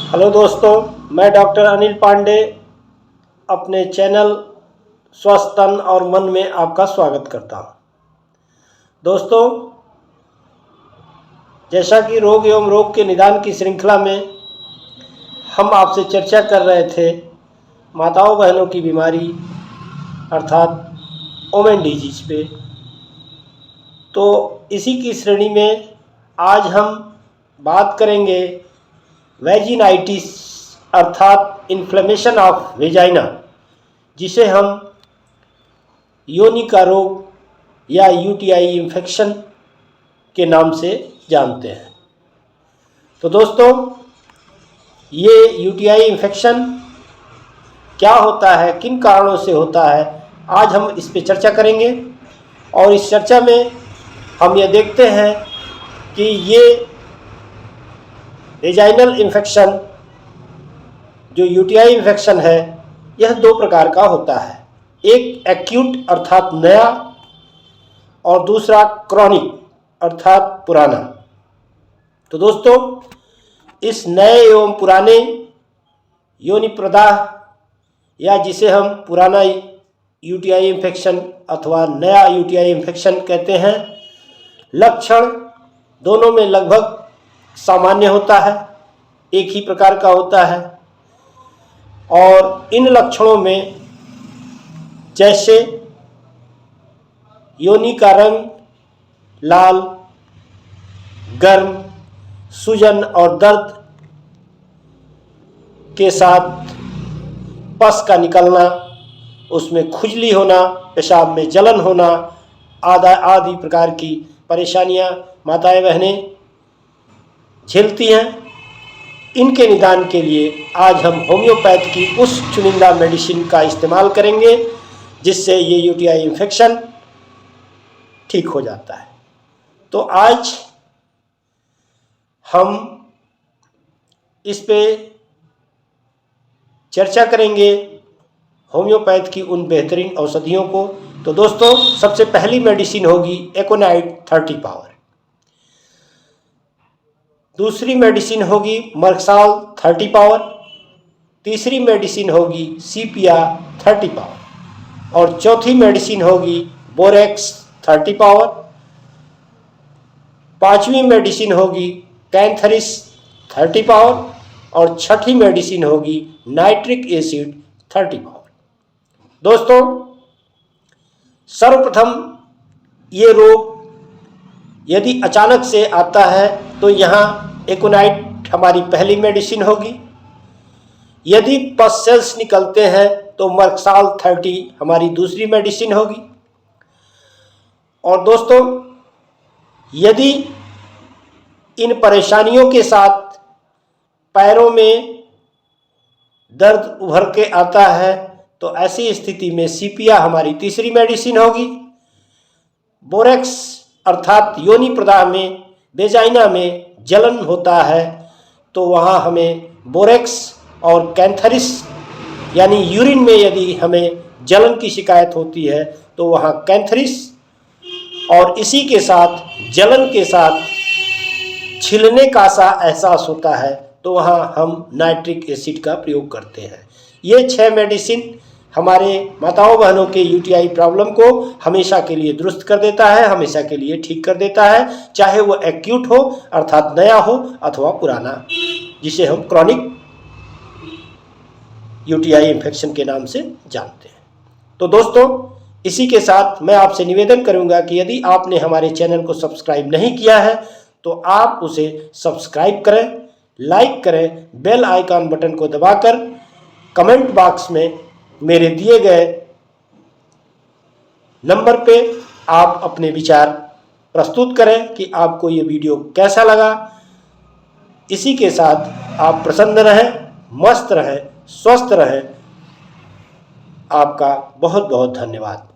Hello दोस्तों, मैं doctor Anil Pandey अपने चैनल स्वस्थ तन और मन में आपका स्वागत करता हूं। दोस्तों, जैसा कि रोग एवं रोग के निदान की श्रृंखला में हम आपसे चर्चा कर रहे थे माताओं बहनों की बीमारी अर्थात वोमेन डिजीज पे, तो इसी की श्रेणी में आज हम बात करेंगे वेजिनाइटिस अर्थात इन्फ्लेमेशन ऑफ वेजाइना, जिसे हम योनि का रोग या यूटीआई इन्फेक्शन के नाम से जानते हैं। तो दोस्तों, ये यूटीआई इन्फेक्शन क्या होता है, किन कारणों से होता है, आज हम इस पे चर्चा करेंगे। और इस चर्चा में हम ये देखते हैं कि ये वेजाइनल इन्फेक्शन जो यूटीआई इन्फेक्शन है, यह दो प्रकार का होता है। एक एक्यूट अर्थात नया और दूसरा क्रॉनिक अर्थात पुराना। तो दोस्तों, इस नए एवं पुराने योनि प्रदाह या जिसे हम पुराना यूटीआई इन्फेक्शन अथवा नया यूटीआई इन्फेक्शन कहते हैं, लक्षण दोनों में लगभग सामान्य होता है, एक ही प्रकार का होता है। और इन लक्षणों में जैसे योनि का रंग लाल, गर्म, सूजन और दर्द के साथ पस का निकलना, उसमें खुजली होना, पेशाब में जलन होना आदि प्रकार की परेशानियां माताएं बहनें झेलती हैं। इनके निदान के लिए आज हम होम्योपैथ की उस चुनिंदा मेडिसिन का इस्तेमाल करेंगे जिससे ये यूटीआई इन्फेक्शन ठीक हो जाता है। तो आज हम इस पे चर्चा करेंगे होम्योपैथ की उन बेहतरीन औषधियों को। तो दोस्तों, सबसे पहली मेडिसिन होगी एकोनाइट 30 पावर। दूसरी मेडिसिन होगी मर्क्साल 30 पावर। तीसरी मेडिसिन होगी सीपिया 30 पावर और चौथी मेडिसिन होगी बोरेक्स 30 पावर। पांचवी मेडिसिन होगी कैंथरिस 30 पावर और छठी मेडिसिन होगी नाइट्रिक एसिड 30 पावर। दोस्तों, सर्वप्रथम ये रोग यदि अचानक से आता है तो यहाँ एकोनाइट हमारी पहली मेडिसिन होगी। यदि पस सेल्स निकलते हैं तो मर्क्साल 30 हमारी दूसरी मेडिसिन होगी। और दोस्तों, यदि इन परेशानियों के साथ पैरों में दर्द उभर के आता है तो ऐसी स्थिति में सीपिया हमारी तीसरी मेडिसिन होगी। बोरेक्स अर्थात योनि प्रदाह में वेजाइना में जलन होता है तो वहाँ हमें बोरेक्स और कैंथरिस यानी यूरिन में यदि हमें जलन की शिकायत होती है तो वहाँ कैंथरिस और इसी के साथ जलन के साथ छिलने का सा एहसास होता है तो वहाँ हम नाइट्रिक एसिड का प्रयोग करते हैं। ये 6 मेडिसिन हमारे माताओं बहनों के यूटीआई प्रॉब्लम को हमेशा के लिए दुरुस्त कर देता है, हमेशा के लिए ठीक कर देता है, चाहे वो एक्यूट हो अर्थात नया हो अथवा पुराना, जिसे हम क्रॉनिक यूटीआई इन्फेक्शन के नाम से जानते हैं। तो दोस्तों, इसी के साथ मैं आपसे निवेदन करूंगा कि यदि आपने हमारे चैनल को सब्सक्राइब नहीं किया है तो आप उसे सब्सक्राइब करें, लाइक करें, बेल आइकन बटन को दबाकर कमेंट बॉक्स में मेरे दिए गए नंबर पे आप अपने विचार प्रस्तुत करें कि आपको ये वीडियो कैसा लगा। इसी के साथ आप प्रसन्न रहें, मस्त रहें, स्वस्थ रहें। आपका बहुत बहुत धन्यवाद।